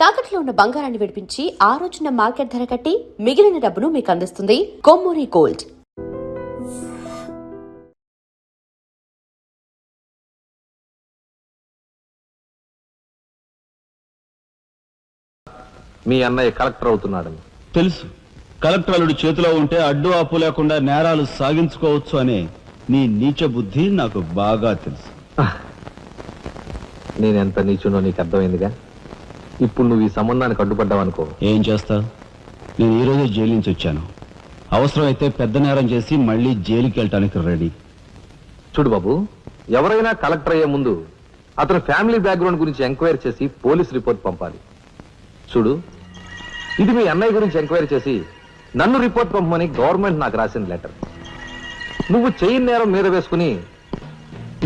తాకట్లో ఉన్న బంగారాన్ని విడిపించి ఆ రోజున మార్కెట్ ధర కట్టి మిగిలిన డబ్బును మీకు అందిస్తుంది కొమ్మూరి గోల్డ్. మీ అన్నయ్య కలెక్టర్ అవుతున్నాడని తెలుసు. కలెక్టర్ అల్లుడి చేతిలో ఉంటే అడ్డు ఆపు లేకుండా నేరాలు సాగించుకోవచ్చు అనే నీ నీచ బుద్ధి నాకు బాగా తెలుసు. నేనెంత నీచునో నీకు అర్థమైందిగా. ఇప్పుడు నువ్వు ఈ సంబంధానికి అడ్డుపడ్డావనుకో ఏం చేస్తావు? నేను ఈ రోజే జైలు నుంచి వచ్చాను. అవసరమైతే పెద్ద నేరం చేసి మళ్ళీ జైలుకి వెళ్ళటానికి రెడీ. చూడు బాబు, ఎవరైనా కలెక్టర్ అయ్యే ముందు అతని ఫ్యామిలీ బ్యాక్గ్రౌండ్ గురించి ఎంక్వైరీ చేసి పోలీస్ రిపోర్ట్ పంపాలి. చూడు, ఇది మీ అన్నయ్య గురించి ఎంక్వైరీ చేసి నన్ను రిపోర్ట్ పంపమని గవర్నమెంట్ నాకు రాసిన లెటర్. నువ్వు చెయ్యి నేరం మీద వేసుకుని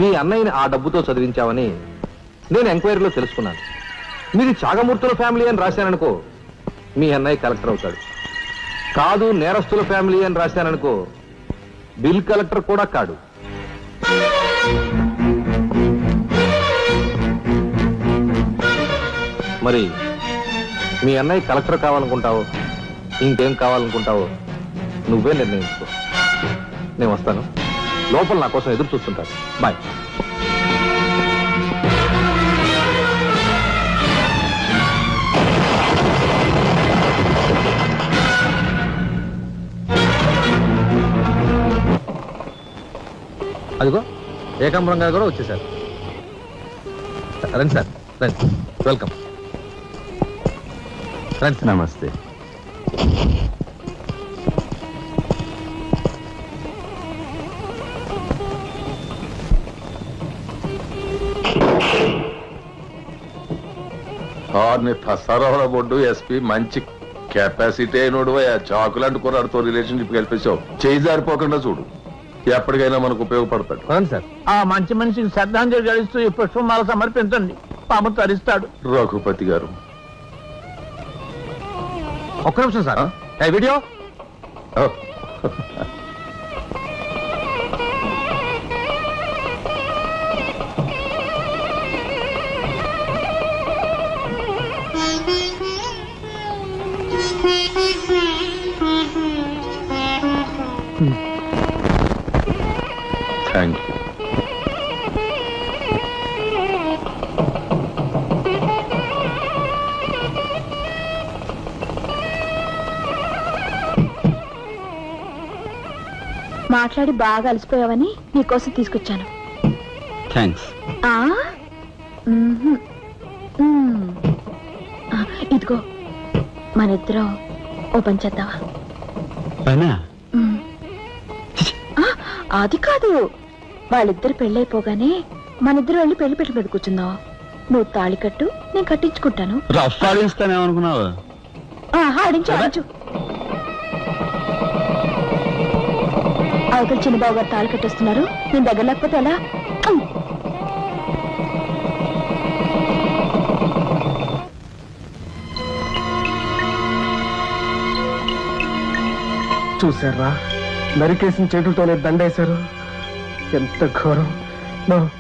మీ అన్నయ్యని ఆ డబ్బుతో చదివించావని నేను ఎంక్వైరీలో తెలుసుకున్నాను. మీది చాగమూర్తుల ఫ్యామిలీ అని రాశాననుకో, మీ అన్నయ్య కలెక్టర్ అవుతాడు. కాదు నేరస్తుల ఫ్యామిలీ అని రాశాననుకో, బిల్ కలెక్టర్ కూడా కాడు. మరి మీ అన్నయ్య కలెక్టర్ కావాలనుకుంటావో ఇంకేం కావాలనుకుంటావో నువ్వే నిర్ణయించుకో. నేను వస్తాను. లోపల నా కోసం ఎదురు చూస్తుంటాను. బాయ్. అదిగో ఏకాంబరం గారు కూడా వచ్చేసారు. రండి సార్, రండి. వెల్కమ్. రండి సార్. నమస్తే. సరవర బొడ్డు ఎస్పీ మంచి కెపాసిటీ అయినోడు. చాకులాంటి కుర్రాడితో రిలేషన్షిప్ కలిపేసావు. చేయి జారిపోకుండా చూడు, ఎప్పటికైనా మనకు ఉపయోగపడతాడు. సార్, ఆ మంచి మనిషికి శ్రద్ధాంజలి గడిస్తూ ఈ పుష్పమాల సమర్పించండి. పాము తరిస్తాడు. రఘుపతి గారు, ఒక్క నిమిషం సార్. Video thank you. మాట్లాడి బాగా అలసిపోయావని నీకోసం తీసుకొచ్చాను. థ్యాంక్స్. ఇదిగో మన ఇద్దరం ఓ పని చేద్దావా? అది కాదు, వాళ్ళిద్దరు పెళ్ళైపోగానే మన ఇద్దరు వెళ్ళి పెళ్లి పెట్టు మీద కూర్చుందాం. నువ్వు తాళి కట్టు, నేను కట్టించుకుంటాను. ఆడిస్తానేమనుకున్నావా? ఆడించు ఆడించు. అవతల చిన్నబాబు గారు తాళి కట్టేస్తున్నారు. నేను దగ్గర లేకపోతే ఎలా? చూసారా, నరికేసిన చేతులతోనే దండేశారు. ఎంత ఘోరం.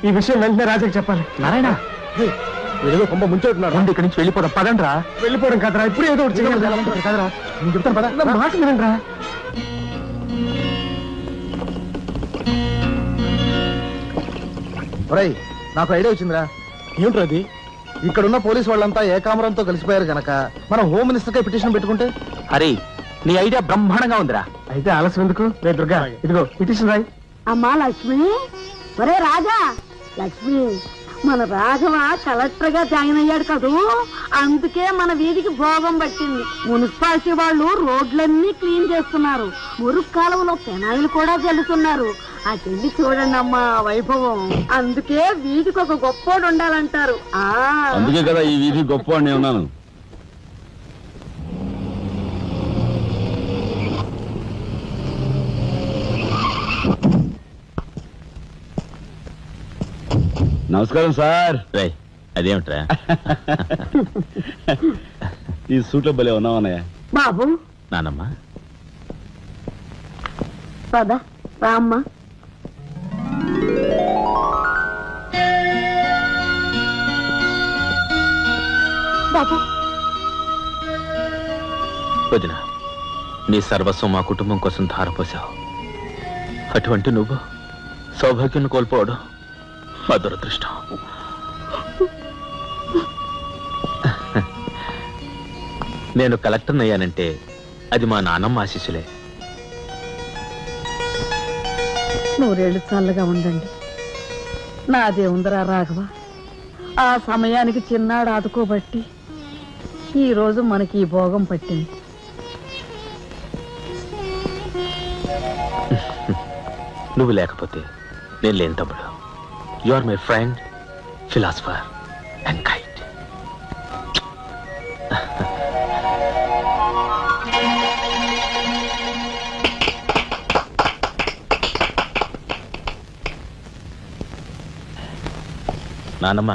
ఈ విషయం వెంటనే రాజాకి చెప్పాలి. నారాయణ, ఏదో కొంప ముంచెట్టున్నారు. రండి, ఇక్కడి నుంచి వెళ్ళిపోదాం. పదండ్రా. వెళ్ళిపోవడం కదరా, ఇప్పుడు ఏదో ఒకటి కదరా. నేను చెప్తాను పద. మాట వినండిరా. నాకు ఐడియా వచ్చిందిరా. ఏమిట్రా అది? ఇక్కడున్న పోలీసు వాళ్ళంతా ఏకామరంతో కలిసిపోయారు గనక మనం హోమ్ మినిస్టర్ కే పిటిషన్ పెట్టుకుంటే. హరి, నీ ఐడియా బ్రహ్మాండంగా ఉందిరా. అయితే ఆలస్యం ఎందుకు? రే దుర్గా, ఇదిగో పిటిషన్ రాయి. అమ్మా లక్ష్మి, ఒరే రాజా, లక్ష్మి, మన రాఘవ కలెక్టర్ గా జాయిన్ అయ్యాడు కదూ, అందుకే మన వీధికి భోగం పట్టింది. మున్సిపాలిటీ వాళ్ళు రోడ్లన్నీ క్లీన్ చేస్తున్నారు. మురుగు కాలువలో పెనాయిలు కూడా చల్లుతున్నారు. ఆ చెల్లి చూడండి అమ్మా వైభవం. అందుకే వీధికి ఒక గొప్పోడు ఉండాలంటారు. అందుకే కదా ఈ వీధి గొప్పవాడిని ఉన్నాను. నమస్కారం సార్. అదేమిట్రా ఈ సూట్లో భలే ఉన్నావన్నయ్య. బాబు, నానమ్మా, పద రామ్మా. బాబు వదిన, నీ సర్వస్వం మా కుటుంబం కోసం ధారపోసావు. అటువంటి నువ్వు సౌభాగ్యం కోల్పోవడం మా దురదృష్టం. నేను కలెక్టర్ అయ్యానంటే అది మా నాన్నమ్మ ఆశీస్సులే. నూరేళ్ళు చల్లగా ఉండండి. నాదే ఉందరా రాఘవ, ఆ సమయానికి చిన్నాడు ఆదుకోబట్టి ఈ రోజు మనకి ఈ భోగం పట్టింది. నువ్వు లేకపోతే నేను లేని తమ్ముడు. You are my friend, philosopher and guide. నానమ్మ,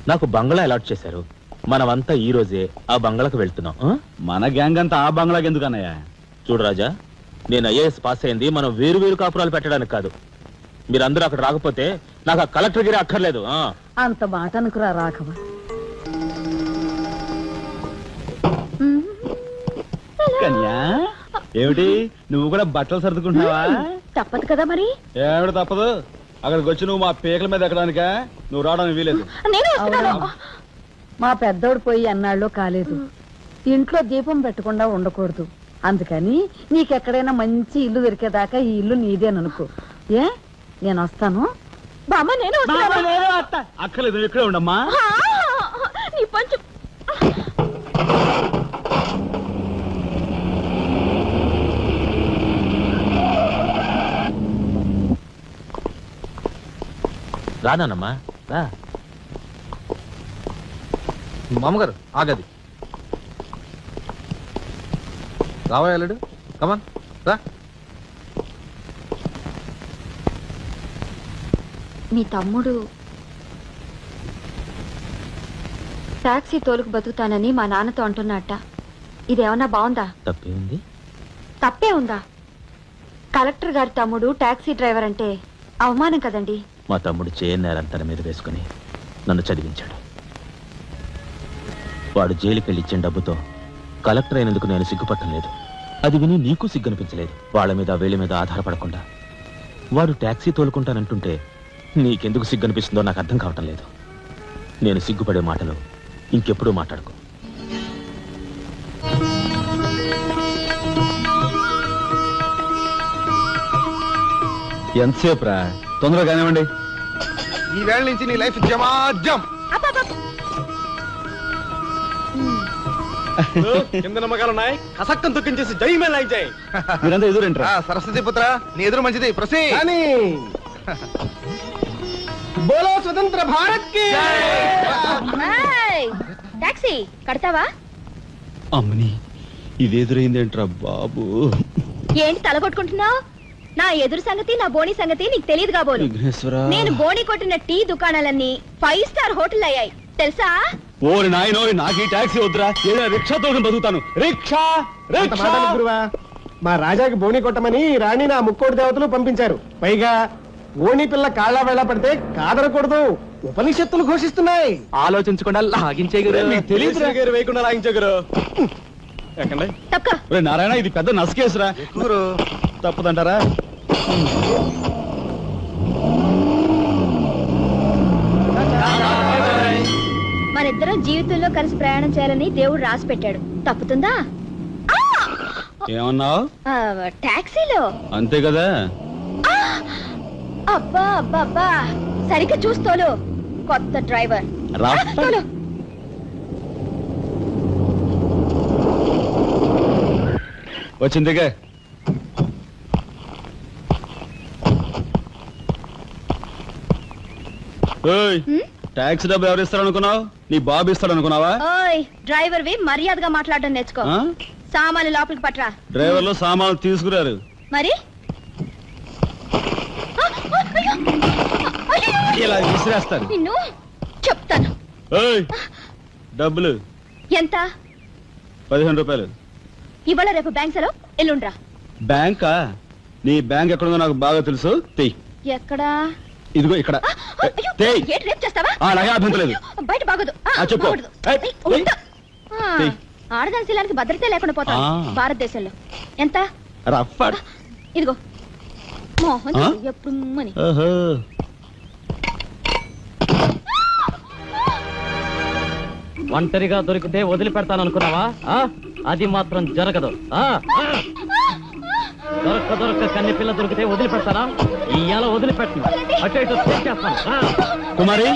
నాకు బంగ్లా అలాట్ చేశారు. మనమంతా ఈ రోజే ఆ బంగ్లాకు వెళ్తున్నాం. మన గ్యాంగ్ అంతా ఆ బంగ్లాకి ఎందుకన్నయ్యా? చూడు రాజా, నేను ఐఏఎస్ పాస్ అయింది మనం వేరు వేరు కాపురాలు పెట్టడానికి కాదు. మీరందరూ అక్కడ రాకపోతే నాకు ఆ కలెక్టర్ గిరి అక్కర్లేదు. అంత మాట అనుకురా రాఘవ. కన్యా, ఏమిటి నువ్వు కూడా బట్టలు సర్దుకుంటున్నావా? తప్పదు కదా మరి. ఏమిటి తప్పదు? అక్కడికి వచ్చి నువ్వు మా పీకల మీద ఎక్కడానికా? నువ్వు రావడానికి వీలేదు. నేను వస్తున్నాను. మా పెద్దోడు పోయి అన్నాళ్ళు కాలేదు. ఇంట్లో దీపం పెట్టకుండా ఉండకూడదు. అందుకని నీకెక్కడైనా మంచి ఇల్లు దొరికేదాకా ఈ ఇల్లు నీదేననుకో. ఏ, నేను వస్తాను. బామ్మ నేను వస్తున్నాను. అక్కర్లేదు, నువ్వు ఇక్కడే ఉండమ్మా. నీ పంచు. రానమ్మా, రా. మామగారు ఆగది రావాడు. కమాన్ రా. మీ తమ్ముడు టాక్సీ తోలుకు బతుకుతానని మా నాన్నతో అంటున్నట్ట. ఇదేమన్నా బాగుందా? తప్పే ఉంది. తప్పే ఉందా? కలెక్టర్ గారి తమ్ముడు టాక్సీ డ్రైవర్ అంటే అవమానం కదండి. మా తమ్ముడు చేయన్నారని తన మీద వేసుకుని నన్ను చదివించాడు. వాడు జైలుకెళ్ళి ఇచ్చిన డబ్బుతో కలెక్టర్ అయినందుకు నేను సిగ్గుపట్టం లేదు. అది విని నీకు సిగ్గనిపించలేదు. వాళ్ళ మీద వీళ్ళ మీద ఆధారపడకుండా వాడు టాక్సీ తోలుకుంటానంటుంటే నీకెందుకు సిగ్గనిపిస్తుందో నాకు అర్థం కావటం లేదు. నేను సిగ్గుపడే మాటలు ఇంకెప్పుడూ మాట్లాడుకో. ఎంతసేపు రా? తొందరగా కానివ్వండి. ఈ వేళ నుంచి నీ లైఫ్ జమాజం. కింద నమ్మకాలు ఉన్నాయి. కసక్కం తొక్కించేసి జై మే లైక్ జై. మీరంతా ఎదురేంట్రా? సరస్వతి పుత్ర, నీ ఎదురు మంచిది. ప్రసీ బోలో స్వతంత్ర భారత్ కి. టాక్సీ కడతావా? అమ్మని, ఇది ఎదురైందేంట్రా బాబు? ఏంటి తలగొట్టుకుంటున్నావు? నా ఎదురు సంగతి, నా బోని సంగతి నీకు తెలియదు కాబోలు. విఘ్నేశ్వరా, నేను బోని కొట్టిన టీ దుకాణాలన్నీ 5 స్టార్ హోటల్ అయ్యాయి తెలుసా? ఓరి నాయనో, నాకు ఈ టాక్సీ వద్దురా. ఏదో రిక్షా తోడుని బతుకుతాను. Rickshaw rickshaw. గురువా, మా రాజాకి బోని కొట్టమని రాణి నా ముక్కోటి దేవతలు పంపించారు. పైగా ఓణి పిల్ల కాళ్ళ వేళ పడితే కాదనకూడదు, ఉపనిషత్తులు ఘోషిస్తున్నాయి. ఆలోచించకుండా లాగించే తెలియదు వేయకుండా లాగించగరు. తప్పక ఒరే నారాయణ, ఇది పెద్ద నసకేసురా. తప్పదంటారా? మనిద్దరం జీవితంలో కలిసి ప్రయాణం చేయాలని దేవుడు రాసి పెట్టాడు. తప్పుతుందా? ఏమన్నావు? టాక్సీలో. అంతే కదా. అబ్బా అబ్బా అబ్బా, సరిగ్గా చూస్తోలు. కొత్త డ్రైవర్ రా. తోలు. వచ్చిందిగా. టాక్సీ డబ్బు ఎవరు ఇస్తారు అనుకున్నావు? నీ బాబు ఇస్తాడు అనుకున్నావా? ఓయ్ డ్రైవర్ వి మర్యాదగా మాట్లాడడం నేర్చుకో. ఆ? సామాన్లు లోపలికి పట్రా. డ్రైవర్లు సామాన్లు తీసుకురారు. మరి ఇలా విసిరేస్తారు. నిన్ను చెప్తాను. ఏయ్, డబ్బులు ఎంత? 15 రూపాయలు. ఇవాళ రేపు బ్యాంక్ సెలవు, ఎల్లుండ్రా. బ్యాంకా? నీ బ్యాంక్ ఎక్కడుందో నాకు బాగా తెలుసు. తెయ్. ఎక్కడా? ఇదిగో ఇక్కడ. అయ్యో, తెయ్. ఏంటి రేపు చేస్తావా? అలాగే అభ్యంతరం లేదు. బయట బాగోదు. చెప్పు. బాగోదు. ఏయ్, ఏయ్, ఉండు. తెయ్. ఆడదాని శీలానికి భద్రత లేకుండా పోతాను ఆ. భారతదేశంలో. ఎంత? రఫ్ ఇదిగో మోహన్ ఆ? ఎప్పుడు మని. ఓహో. ఒంటరిగా దొరికితే వదిలిపెడతాను అనుకున్నావా? అది మాత్రం జరగదు. దొరక్క కన్ని పిల్ల దొరికితే వదిలిపెడతానా? ఇయ్యాల వదిలిపెట్టను. అటు ఇటు చేస్తాను. కుమారి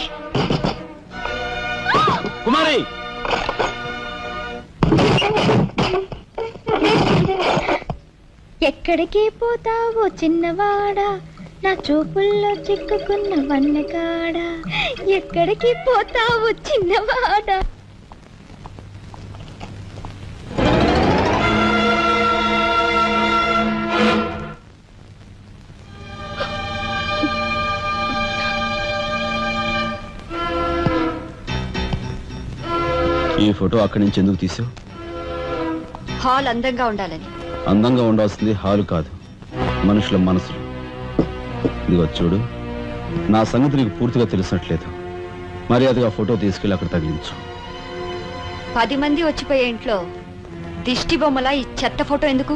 కుమారి ఎక్కడికి పోతావో చిన్నవాడా, నా చూపుల్లో చిక్కుకున్న వన్నకాడా. ఎక్కడికి పోతావో చిన్నవాడా. ఈ ఫోటో అక్కడి నుంచి ఎందుకు తీసావు? హాల్ అందంగా ఉండాలని. అందంగా ఉండాల్సింది హాలు కాదు, మనుషుల మనసులు. ఇదిగో చూడు, నా సంగతి నీకు పూర్తిగా తెలిసినట్లేదు. మర్యాదగా ఫోటో తీసుకెళ్ళి అక్కడ తగిలించు. 10 మంది వచ్చిపోయే ఇంట్లో దిష్టి బొమ్మల ఈ చెత్త ఫోటో ఎందుకు?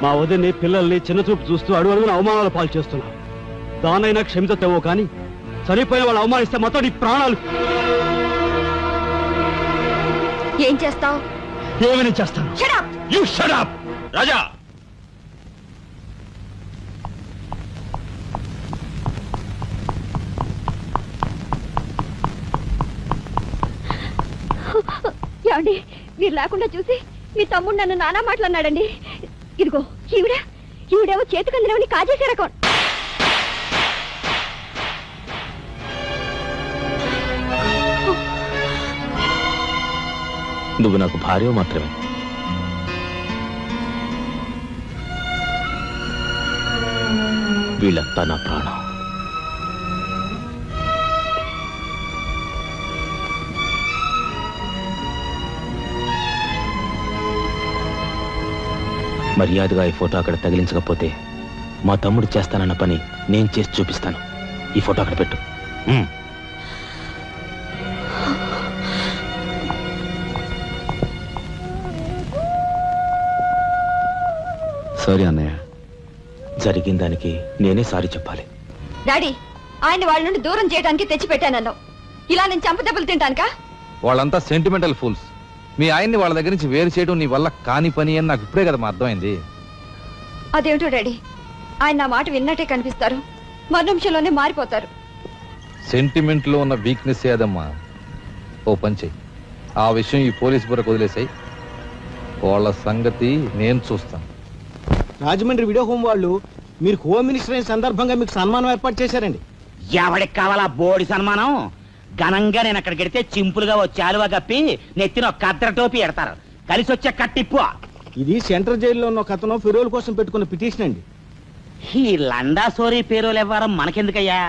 మా వదిని పిల్లల్ని చిన్నచూపు చూస్తూ అడుగున అవమానాలు పాలు చేస్తున్నా. దానైనా క్షమితేమో కానీ చనిపోయిన వాళ్ళు అవమానిస్తే మొత్తం నీ ప్రాణాలు. ఏం చేస్తావు? ఏమైనా చేస్తాను. You shut up! రాజా, ఏమండి, మీరు లేకుండా చూసి మీ తమ్ముడు నన్ను నానా మాట్లాడినాడండి. ఇదిగో ఈవిడేమో చేతికందినవని కాజేసే రకం. నువ్వు నాకు భార్య మాత్రమే. వీళ్ళంతా నా ప్రాణం. మర్యాదగా ఈ ఫోటో అక్కడ తగిలించకపోతే మా తమ్ముడు చేస్తానన్న పని నేను చేసి చూపిస్తాను. ఈ ఫోటో అక్కడ పెట్టు. సారీ అన్నయ్య. జరిగిన దానికి నేనే సారీ చెప్పాలి. డాడీ, ఆయన వాళ్ళ నుండి దూరం చేయడానికి తెచ్చిపెట్టానన్నావు. ఇలా నేను చంపదెబ్బలు తింటానుకా? వాళ్ళంతా సెంటిమెంటల్ ఫూల్స్. మీ ఆయన్ని వాళ్ళ దగ్గర నుంచి వేరు చేయడం నీ వల్ల కాని పని అని నాకు ఇప్పుడే కదా మా అర్థమైంది. అదేమిటో డాడీ, ఆయన నా మాట విన్నట్టే కనిపిస్తారు, మరు నిమిషంలోనే మారిపోతారు. సెంటిమెంట్ లో ఉన్న వీక్నెస్ ఏదమ్మా. ఓ పని చెయ్యి, ఆ విషయం ఈ పోలీస్ బుర్రకు వదిలేసాయి. వాళ్ళ సంగతి నేను చూస్తాను. రాజమండ్రి వీడియో హోమ్ వాళ్ళు మీరు హోమ్ మినిస్టర్ అయిన సందర్భంగా మీకు సన్మానం ఏర్పాటు చేశారండి. ఎవడికి కావాలా బోడి సన్మానం? ఘనంగా నేను అక్కడికి వెడితే చింపులుగా ఓ చాలువా కప్పి నెత్తిన ఒక కద్దర టోపీ ఎడతారు. కలిసి వచ్చే కట్టిప్పు. ఇది సెంట్రల్ జైల్లో ఉన్న ఒక అతను ఫిరోల్ కోసం పెట్టుకున్న పిటిషన్ అండి. ఈ లండా సోరీ పేరోలు ఇవ్వడం మనకెందుకయ్యా?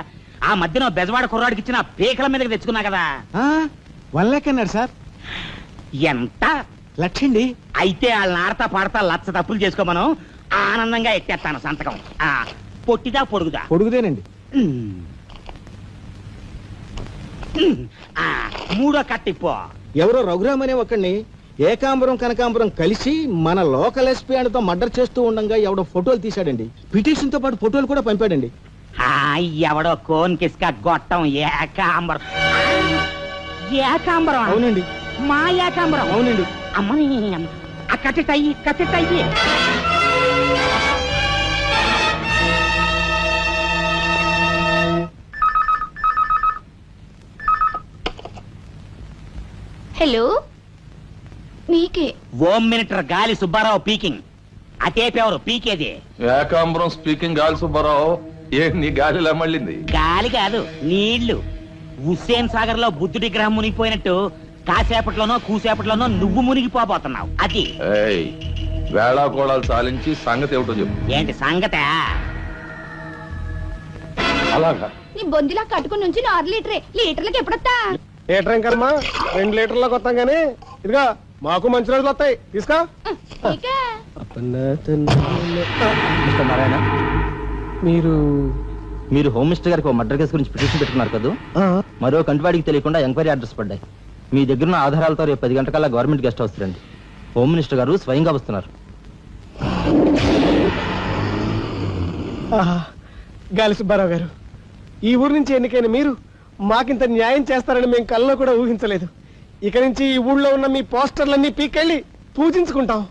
ఆ మధ్యన బెజవాడ కుర్రాడికి ఇచ్చిన పీకల మీదకి తెచ్చుకున్నా కదా. 1 lakh అన్నాడు సార్. ఎంత? 1,00,000 అండి. అయితే వాళ్ళని ఆడతా పాడతా లచ్చ తప్పులు చేసుకోమను. ఆనందంగా ఎత్తేస్తాను సంతకం. పొట్టిదా పొడుగుదా? పొడుగుదేనండి. మూడో కట్టిప్పు. ఎవరో రఘురామ్ అనే ఒకడిని ఏకాంబరం కనకాంబరం కలిసి మన లోకల్ ఎస్పీ అండ్తో మర్డర్ చేస్తూ ఉండగా ఎవడో ఫోటోలు తీశాడండి. పిటిషన్ తో పాటు ఫోటోలు కూడా పంపాడండి. ఎవడో కోన్ కిస్క గొట్టం ఏకాంబరం. ఏకాంబరం? అవునండి. మా ఏకాంబరం? అవునండి. అమ్మని కట్టెట్టయ్యి కట్టెట్టయ్యి. హలో, మీకే. ఓం మినిటర్ గాలి సుబ్బారావు పీకింగ్. అటేపెవరు పీకేది? ఏకాంబరం స్పీకింగ్. గాలి సుబ్బారావు, ఏ నీ గాలిలా మళ్ళింది? గాలి కాదు, నీళ్లు. హుస్సేన్ సాగర్ లో బుద్ధుడి గ్రహం మునిగిపోయినట్టు కాసేపట్లోనో కూసేపట్లోనో నువ్వు మునిగిపోబోతున్నావు. అది ఏయ్, వేళాకోళాలు సాలించి సంగతి ఏమిటో చెప్పు. ఏంటి సంగత? అలాగా? నీ బొందిలా కట్టుకుని నుంచి 6 లీటరే. లీటర్లకి ఎప్పుడొస్తా? లీటర్ ఇంకమ్మా 2 లీటర్లకు వస్తాం కానీ ఇదిగా మాకు మంచి రోజులు వస్తాయి. తీసుకో. నారాయణ, మీరు మీరు హోమ్ మినిస్టర్ గారికి ఒక మర్డర్ కేసు గురించి పిటిషన్ పెట్టుకున్నారు కదా, మరో కంటివాడికి తెలియకుండా ఎంక్వైరీ అడ్రస్ పడ్డాయి. మీ దగ్గరున్న ఆధారాలతో రేపు 10 గంటకల్లా గవర్నమెంట్ గెస్ట్ హౌస్ రండి. హోమ్ మినిస్టర్ గారు స్వయంగా వస్తున్నారు. గాలి సుబ్బారావు గారు, ఈ ఊరు నుంచి ఎన్నికైన మీరు మాకింత న్యాయం చేస్తారని మేము కల్లో కూడా ఊహించలేదు. ఇక నుంచి ఈ ఊళ్ళో ఉన్న మీ పోస్టర్లన్నీ పీకెళ్ళి పూజించుకుంటాం.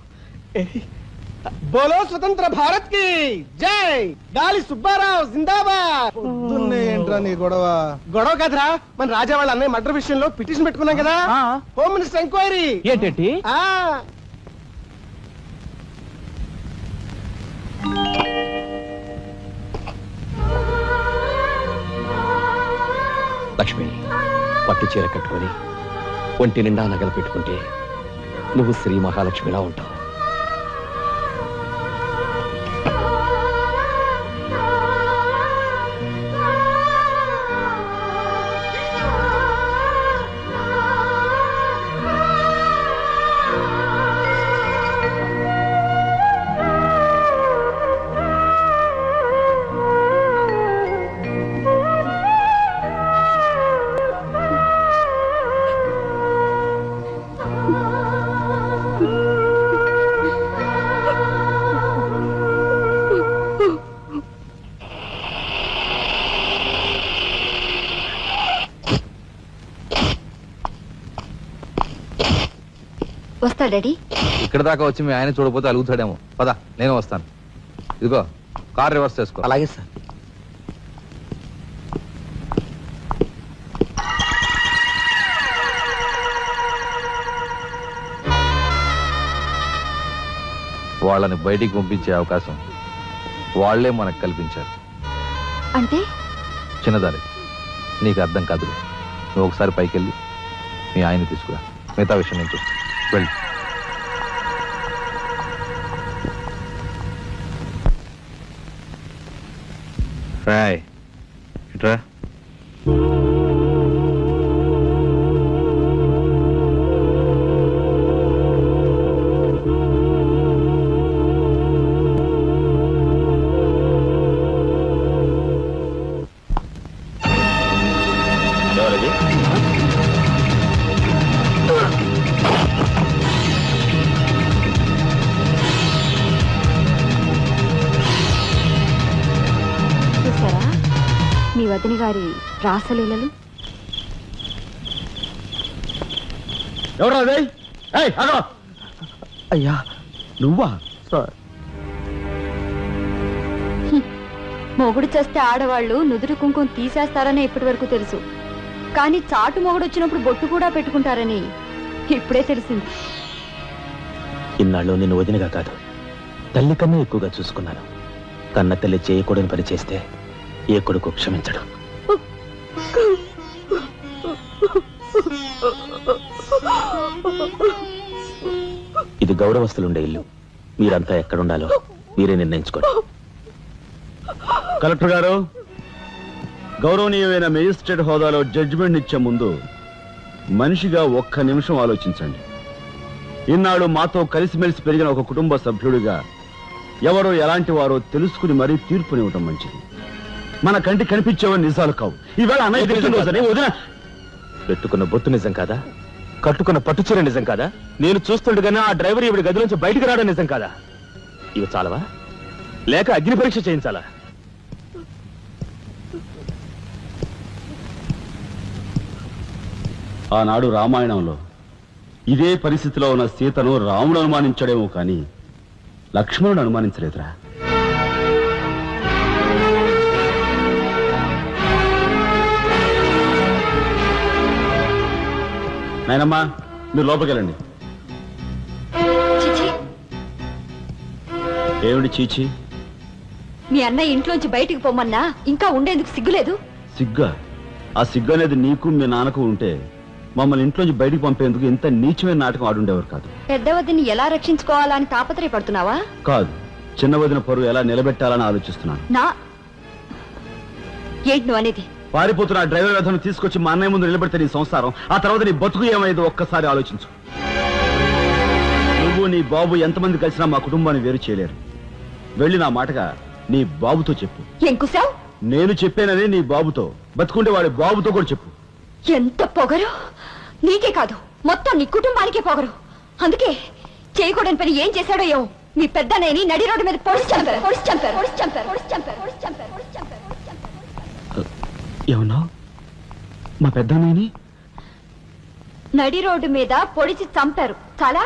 బోలో స్వతంత్ర భారత్ కి జై. గాలి సుబ్బారావు జిందాబాద్. ఏంట్రా నీ గొడవ? గొడవ కాదురా, మన రాజా వాళ్ళ అన్నయ్య మర్డర్ విషయంలో పిటిషన్ పెట్టుకున్నాం కదా, హోమ్ మినిస్టర్ ఎంక్వైరీ. ఏంటి? లక్ష్మి, పట్టు చీర కట్టుకొని ఒంటి నిండా నగలు పెట్టుకుంటే నువ్వు శ్రీ మహాలక్ష్మిలా ఉంటావు. వస్తా డాడీ. ఇక్కడ దాకా వచ్చి మీ ఆయన చూడకపోతే అలుగుతాడేమో. పద, నేను వస్తాను. ఇదిగో కార్ రివర్స్ చేసుకో. అలాగే సార్. వాళ్ళని బయటికి పంపించే అవకాశం వాళ్లే మనకు కల్పించారు. అంటే చిన్నదారి, నీకు అర్థం కాదు. నువ్వు ఒకసారి పైకి వెళ్ళి మీ ఆయన్ని తీసుకురా. మిగతా విషయం నేను చూస్తాను. వెళ్ళి రాయ్ ఇట్రా. చూసారా మీ వదిన గారి రాసలీలలు? ఎవరా? అయ్యా నువ్వా? మొగుడు చేస్తే ఆడవాళ్ళు నుదురు కుంకుమ తీసేస్తారని ఇప్పటి వరకు తెలుసు, కానీ చాటు మొగుడు వచ్చినప్పుడు బొట్టు కూడా పెట్టుకుంటారని ఇప్పుడే తెలిసింది. ఇన్నాళ్ళు నిన్ను వదినగా కాదు, తల్లి కన్నా ఎక్కువగా చూసుకున్నాను. కన్న తల్లి చేయకూడని పని చేస్తే ఏ కొడుకు క్షమించడు. ఇది గౌరవస్తులుండే ఇల్లు. మీరంతా ఎక్కడుండాలో మీరే నిర్ణయించుకోండి. కలెక్టర్ గారు, గౌరవనీయమైన మేజిస్ట్రేట్ హోదాలో జడ్జిమెంట్ ఇచ్చే ముందు మనిషిగా ఒక్క నిమిషం ఆలోచించండి. ఇన్నాళ్ళు మాతో కలిసిమెలిసి పెరిగిన ఒక కుటుంబ సభ్యుడిగా ఎవరో ఎలాంటి వారో తెలుసుకుని మరీ తీర్పునివ్వటం మంచిది. మన కంటి కనిపించేవని నిజాలు కావు. ఈవేళ అన్నయ్య వదిన పెట్టుకున్న బొత్తు నిజం కాదా? కట్టుకున్న పట్టుచీర నిజం కాదా? నేను చూస్తుండగానే ఆ డ్రైవర్ ఇవిడి గది నుంచి బయటికి రావడం నిజం కాదా? ఇవి చాలవా, లేక అగ్ని పరీక్ష చేయించాలా? ఆనాడు రామాయణంలో ఇదే పరిస్థితిలో ఉన్న సీతను రాముడు అనుమానించాడేమో కానీ లక్ష్మణుడు అనుమానించలేదురా. నాయనమ్మా, మీరు లోపలికెళ్ళండి. ఏమిటి చీచి? మీ అన్నయ్య ఇంట్లోంచి బయటికి పొమ్మన్నా ఇంకా ఉండేందుకు సిగ్గులేదు? సిగ్గా? ఆ సిగ్గు అనేది నీకు మీ నాన్నకు ఉంటే మమ్మల్ని ఇంట్లోంచి బయటికి పంపేందుకు ఇంత నీచమైన నాటకం ఆడుండేవారు కాదు. పెద్ద వదిని ఎలా రక్షించుకోవాలా అని తాపత్రయపడుతున్నావా? కాదు, చిన్న వదిన పరువు ఎలా నిలబెట్టాలని ఆలోచిస్తున్నాను. ఏంటి నువ్వు అనేది? పారిపోతున్న డ్రైవర్ వ్యధను తీసుకొచ్చి మా అన్నయ్య ముందు నిలబెడితే నీ సంసారం, ఆ తర్వాత నీ బతుకు ఏమైందో ఒక్కసారి ఆలోచించు. నువ్వు నీ బాబు ఎంతమంది కలిసినా మా కుటుంబాన్ని వేరు చేయలేరు. వెళ్ళి నా మాటగా నీ బాబుతో చెప్పు. ఏం కుసావ్? నేను చెప్పానని నీ బాబుతో, బతుకుంటే వాడి బాబుతో కూడా చెప్పు. ఎంత పొగరు! నీకే కాదు, మొత్తం నీ కుటుంబానికే పొగరు. అందుకే చేయకూడని పని ఏం చేశాడో ఏమో మీ పెద్దనేని నడి రోడ్డు మీద పొడిచి చంపారు. ఏమన్నా మా పెద్దనాయని నడి రోడ్డు మీద పొడిచి చంపారు. చాలా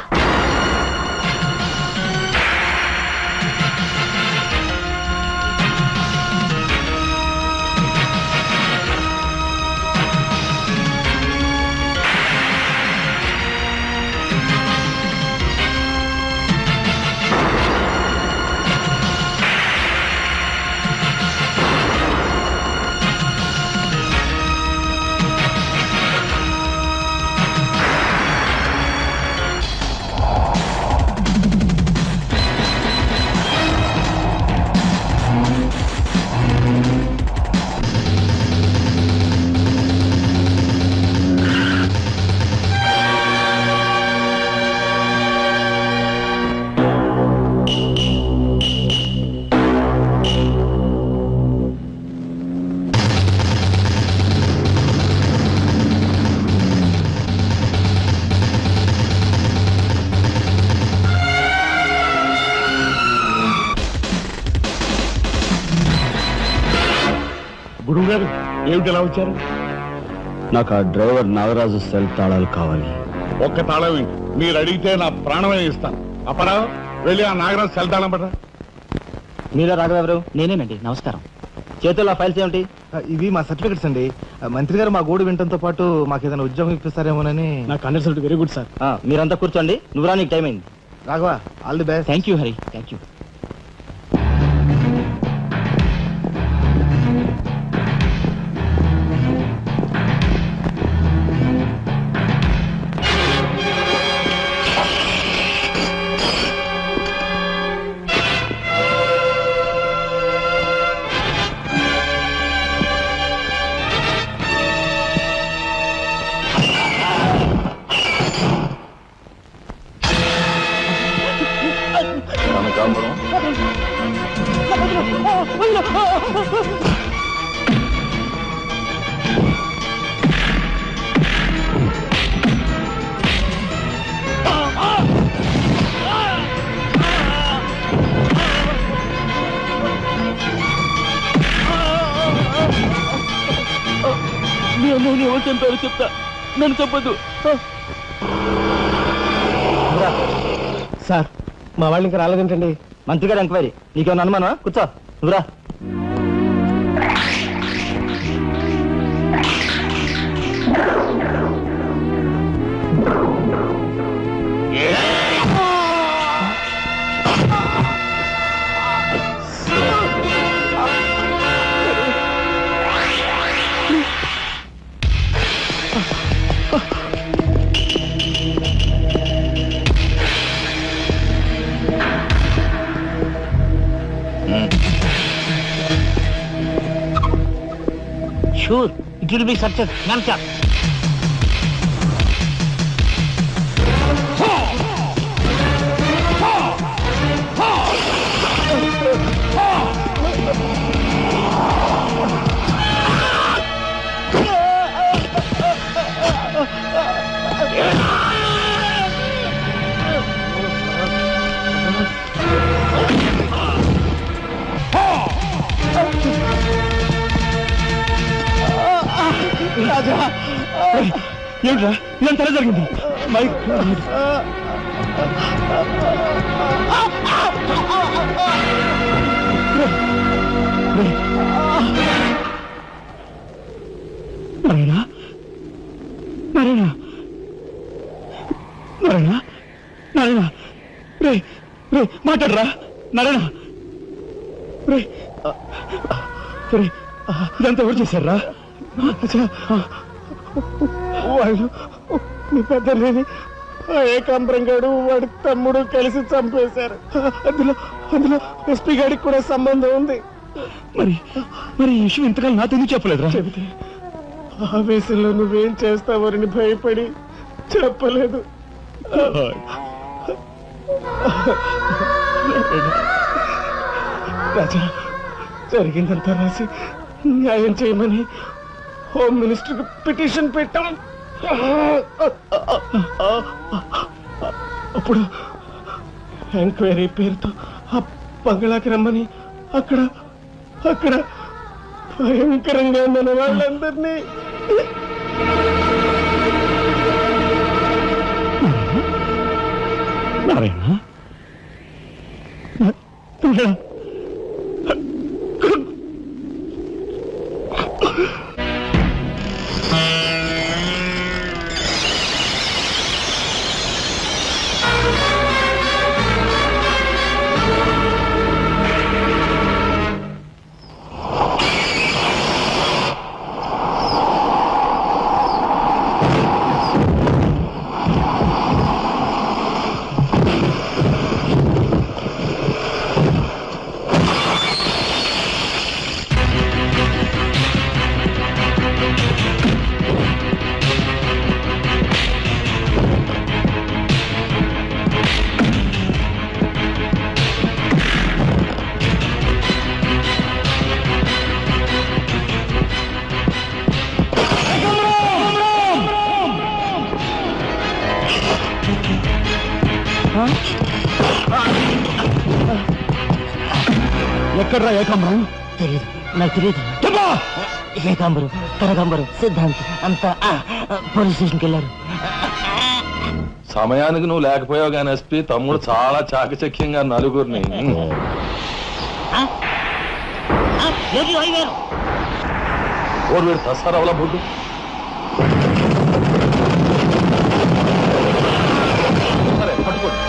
గురువు గారు ఏమిటి ఎలా వచ్చారు? నాకు ఆ డ్రైవర్ నాగరాజు సెల్ తాళాలు కావాలి. ఒక్క తాళం ఏంటి? మీరు అడిగితే నా ప్రాణమే ఇస్తాను. అపరా వెళ్ళి ఆ నాగరాజు సెల్ తాళం పడరా. మీరే రాఘవెవరు? నేనేనండి. నమస్కారం. చేతుల్లో ఫైల్స్ ఏమిటి? ఇవి మా సర్టిఫికెట్స్ అండి. మంత్రి గారు మా గోడు వినటంతో పాటు మాకు ఏదైనా ఉద్యోగం ఇప్పిస్తారేమోనని. నా కండక్ట్ వెరీ గుడ్ సార్. మీరంతా కూర్చోండి. నువ్వురా, నీకు టైం అయింది. Raghava, all the best. Thank you Hari, thank you. కనకాంబరం మీ అన్నయ్యని ఎవరు చంపారో చెప్తా, నన్ను చెప్పద్దు. సార్, మా వాళ్ళు ఇంకా రాలేదేంటండి? మంత్రి గారు ఎంక్వైరీ. నీకేమన్నా అనుమానమా? కూర్చో. నువ్వురా. Sure, it will be success. Namaskar. ఏంట్రా ఇదంతా ఎలా జరిగింది? నారాయణ, నారాయణ, నారాయణ, నారాయణ, రే రే మాట్లాడరా నారాయణ, రే రే ఇదంతా ఎవరు చేశారా? వాళ్ళు మీ పెద్దలేని ఏకాంబరం గారు వాడి తమ్ముడు కలిసి చంపేశారు. అందులో అందులో ఎస్పీ గారికి కూడా సంబంధం ఉంది. మరి మరి ఈ విషయం ఇంతకాలం నాతో ఎందుకు చెప్పలేదురా? చెబితే ఆవేశంలో నువ్వేం చేస్తావని భయపడి చెప్పలేదు. రాజా, జరిగిందంతా రాసి న్యాయం చేయమని హోమ్ మినిస్టర్కి పిటిషన్ పెట్టాం. అప్పుడు ఎంక్వైరీ పేరుతో ఆ బంగ్లాకి రమ్మని అక్కడ అక్కడ భయంకరంగా మన వాళ్ళందరినీ నారాయణ ఎక్కడ్రా ఏకాంబరం? తెలియదు, నాకు తెలియదు. ఏకాంబరం, కనకాంబరం, సిద్ధాంత్ అంతా పోలీస్ స్టేషన్కి వెళ్ళారు. సమయానికి నువ్వు లేకపోయావు కానీ ఎస్పీ తమ్ముడు చాలా చాకచక్యంగా నలుగురిని ఓడి వీడు తస్తారావులా బొడ్డు. సరే పట్టుకోండి.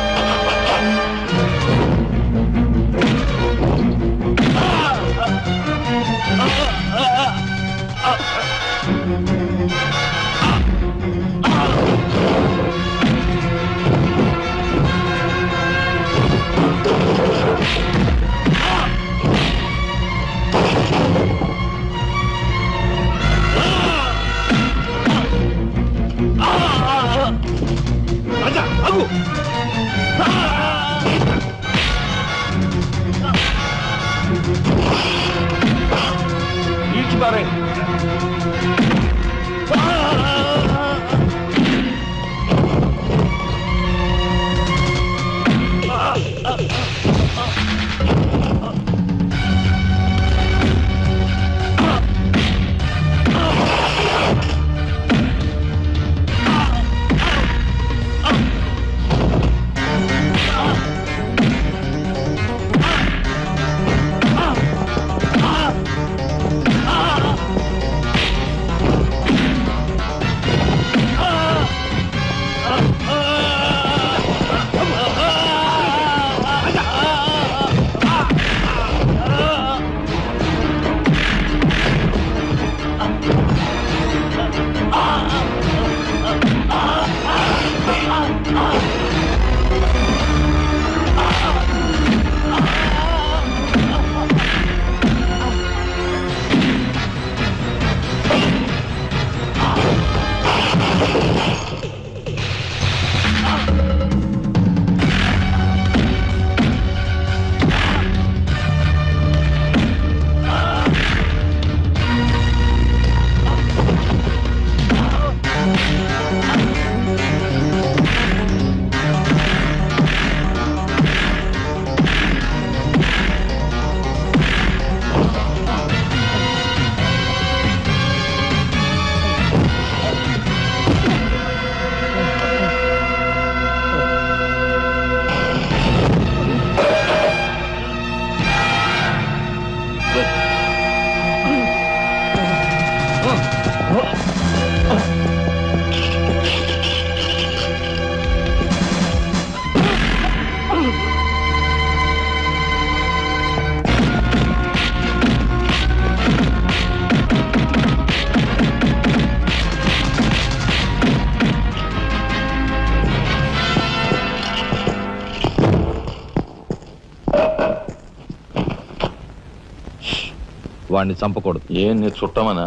వాణ్ణి చంపకూడదు. ఏం నీ చుట్టమనా?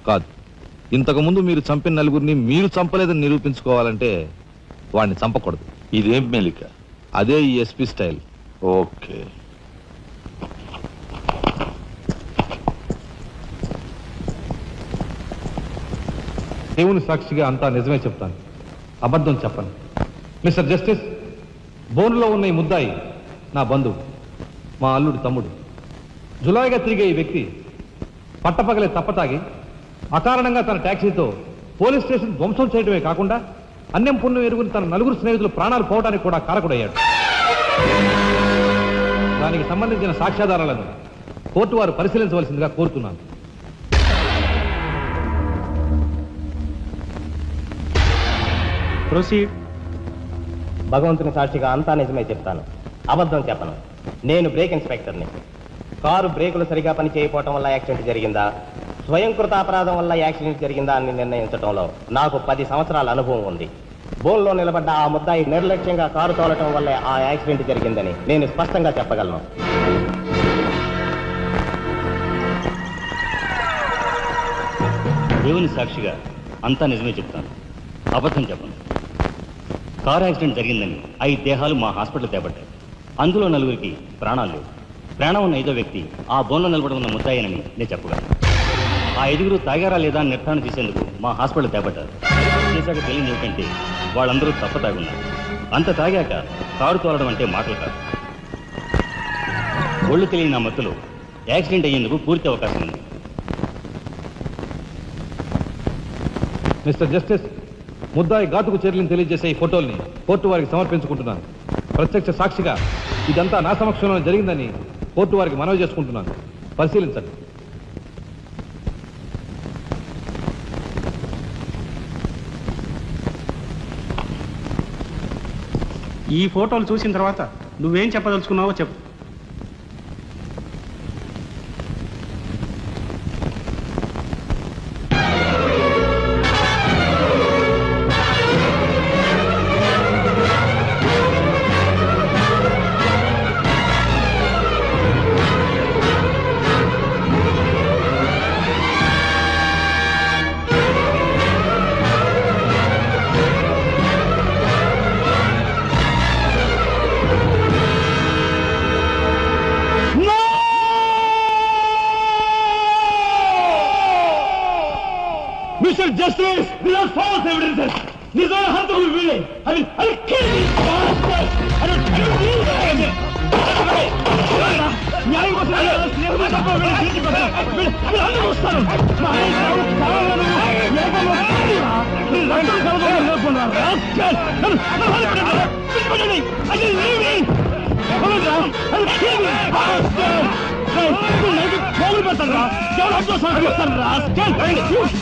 కాదు, ఇంతకు ముందు మీరు చంపిన నలుగురిని మీరు చంపలేదని నిరూపించుకోవాలంటే వాణ్ణి చంపకూడదు. ఇదేం మెలిక? అదే ఈ ఎస్పీ స్టైల్. ఓకే. దేవుని సాక్షిగా అంతా నిజమే చెప్తాను, అబద్ధం చెప్పను. మిస్టర్ జస్టిస్, బోన్లో ఉన్న ఈ ముద్దాయి నా బంధువు, మా అల్లుడి తమ్ముడు. జులాయిగా తిరిగే ఈ వ్యక్తి పట్టపగలే తప్పతాగి అకారణంగా తన ట్యాక్సీతో పోలీస్ స్టేషన్ ధ్వంసం చేయడమే కాకుండా అన్యం పుణ్యం ఎరుగుని తన నలుగురు స్నేహితులు ప్రాణాలు పోవడానికి కూడా కారకుడయ్యాడు. దానికి సంబంధించిన సాక్ష్యాధారాలను కోర్టు వారు పరిశీలించవలసిందిగా కోరుతున్నాను. ప్రొసీడ్. భగవంతుని సాక్షిగా అంతా నిజమే చెప్తాను, అబద్ధం చెప్పను. నేను బ్రేక్ ఇన్స్పెక్టర్ని. కారు బ్రేకులు సరిగా పని చేయకపోవటం వల్ల యాక్సిడెంట్ జరిగిందా, స్వయం కృతాపరాధం వల్ల యాక్సిడెంట్ జరిగిందా అని నిర్ణయించడంలో నాకు 10 సంవత్సరాల అనుభవం ఉంది. బోన్లో నిలబడ్డ ఆ ముద్దాయి నిర్లక్ష్యంగా కారు తోలటం వల్లే ఆ యాక్సిడెంట్ జరిగిందని నేను స్పష్టంగా చెప్పగలను. దేవుని సాక్షిగా అంతా నిజమే చెప్తాను, అబద్ధం చెప్పను. కారు యాక్సిడెంట్ జరిగిందని 5 దేహాలు మా హాస్పిటల్ తేబట్టాయి. అందులో 4గురికి ప్రాణాలు లేవు. ప్రాణం ఉన్న 5వ వ్యక్తి ఆ బోన్లో నిలబడి ఉన్న ముద్దాయనని నేను చెప్పగలను. ఆ 5గురు తాగారా లేదా అని నిర్ధారణ చేసేందుకు మా హాస్పిటల్ తేబట్టారు. చేశాక తెలియదు ఏమిటంటే వాళ్ళందరూ తప్ప తాగున్నారు. అంత తాగాక కారు తోలడం అంటే మాటలు కాదు. ఒళ్ళు తెలియని నా మత్తులో యాక్సిడెంట్ అయ్యేందుకు పూర్తి అవకాశం ఉంది. మిస్టర్ జస్టిస్, ముద్దాయి ఘాతుకు చర్యలను తెలియజేసే ఈ ఫోటోల్ని కోర్టు వారికి సమర్పించుకుంటున్నాను. ప్రత్యక్ష సాక్షిగా ఇదంతా నా సమక్షంలో జరిగిందని కోర్టు వారికి మనవి చేసుకుంటున్నాను. పరిశీలించండి. ఈ ఫోటోలు చూసిన తర్వాత నువ్వేం చెప్పదలుచుకున్నావో చెప్పు. Mr. Justice, these are false evidences. These are hantable willing. I'll kill these bastards. I don't believe that. న్యాయం కోసం స్నేహితులు తప్ప వీళ్ళు తీర్చిపోతారు. వీళ్ళు అందరూ వస్తారు. మా ఆయన కావాలను ఏకమో కాదురా. వీళ్ళు అందరూ కలవడం లేకున్నారు. I will leave it. I'll kill you, bastard. పోగులు పెడతారా? ఎవరు అడ్డు వస్తారా?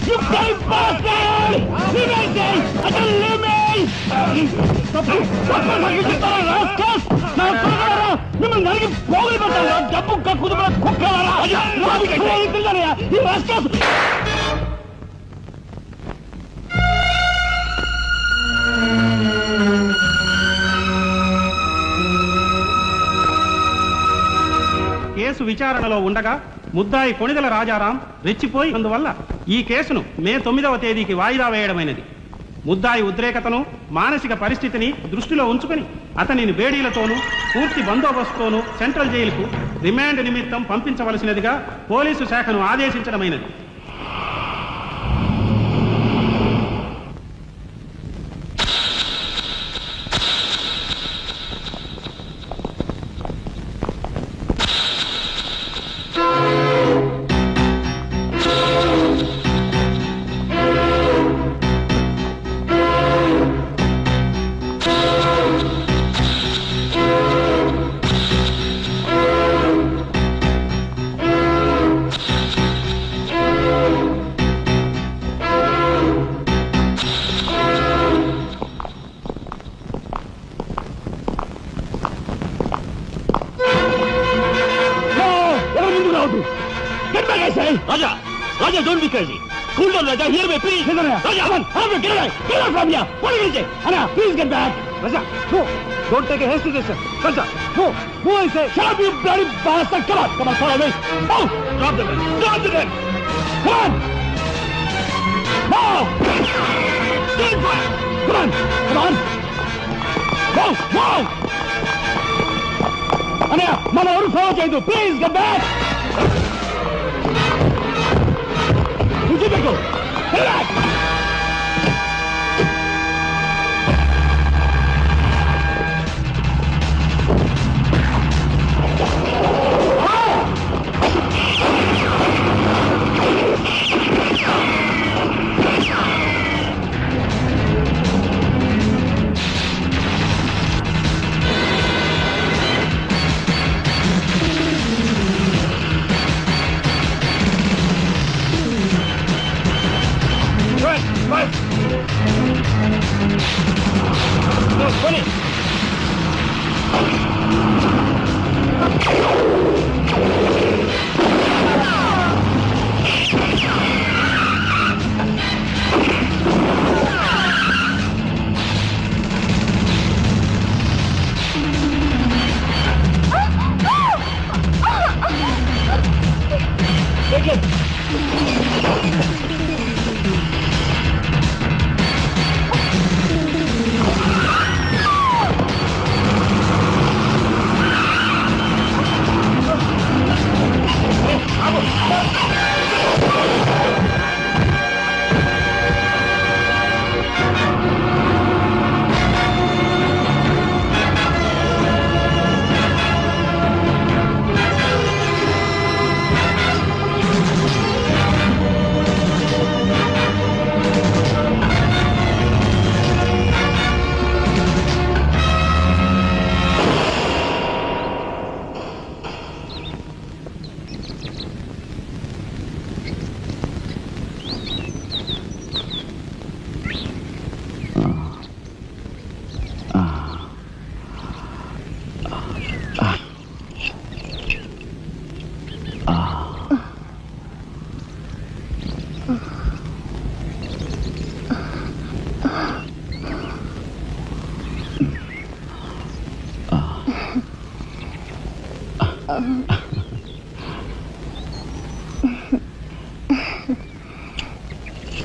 You bloody bastard! Leave me, say! I tell you, leave me! తప్పు తగ్గించుతారా రాస్కల్స్? నా కొడుకులారా, మిమ్మల్ని నరికి పోగులు పెడతారా? డబ్బు కుదుపుల కుక్కలారా? ఈ రాస్కల్స్ కేసు విచారణలో ఉండగా ముద్దాయి కొణిదెల రాజారాం రెచ్చిపోయి అందువల్ల ఈ కేసును మే 9వ తేదీకి వాయిదా వేయడమైనది. ముద్దాయి ఉద్రేకతను మానసిక పరిస్థితిని దృష్టిలో ఉంచుకొని అతనిని బేడీలతోనూ పూర్తి బందోబస్తుతోనూ సెంట్రల్ జైలుకు రిమాండ్ నిమిత్తం పంపించవలసినదిగా పోలీసు శాఖను ఆదేశించడమైనది. Raja! Raja, don't be crazy! Cool down, Raja! Hear me, please! Raja, come on! Get away! Get away from here! What are you going to say? Anna, please get back! Raja, no! Don't take a hasty decision! Raja, no! Move, I say! Shut up, you bloody bastard! Come on! Come on, follow me! Move! Drop the gun! Drop the gun! Come on! Move! Come on! Come on! Move! Move! Anna, Mama, what follow cheyadu? Please, get back! Get back! Get back! పోనీ.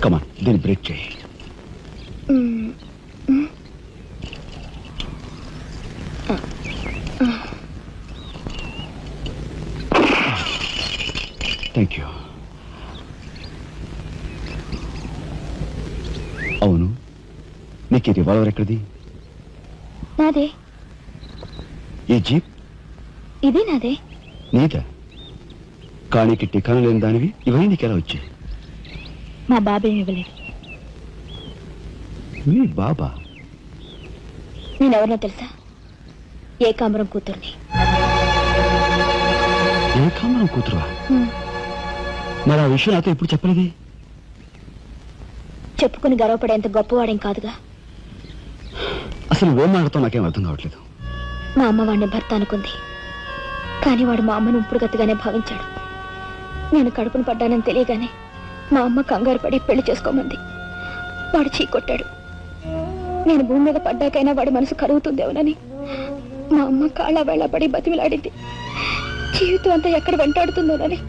కమా దీన్ని break చేయి. Thank you. అవును, నీకు ఈ revolver ఎక్కడిది? నాదే. ఈ jeep ఇది నాదే. నీదా? కానీకి టికాను లేని దానివి ఇవన్నీ నీకెలా వచ్చాయి? మా బాబేమి ఇవ్వలేదు. మీ బాబా? నేనెవరినో తెలుసా? ఏకాంబరం కూతుర్ని. ఏకాంబరం కూతురువా? మరి ఆ విషయం నాతో ఎప్పుడు చెప్పలేదే? చెప్పుకుని గర్వపడేంత గొప్పవాడేం కాదుగా. అసలు ఏం మాట్లాడుతావు నాకేం అర్థం కావట్లేదు. మా అమ్మ వాడిని భర్త అనుకుంది, కానీ వాడు మా అమ్మను ఉంపుడుగతిగానే భావించాడు. నేను కడుపును పడ్డానని తెలియగానే మా అమ్మ కంగారు పడి పెళ్లి చేసుకోమంది. వాడు చీకొట్టాడు. నేను భూమి మీద పడ్డాకైనా వాడి మనసు కరుగుతుందేమోనని మా అమ్మ కాళ్ళ వేళ పడి బతిమిలాడింది. జీవితం అంతా ఎక్కడ వెంటాడుతుందోనని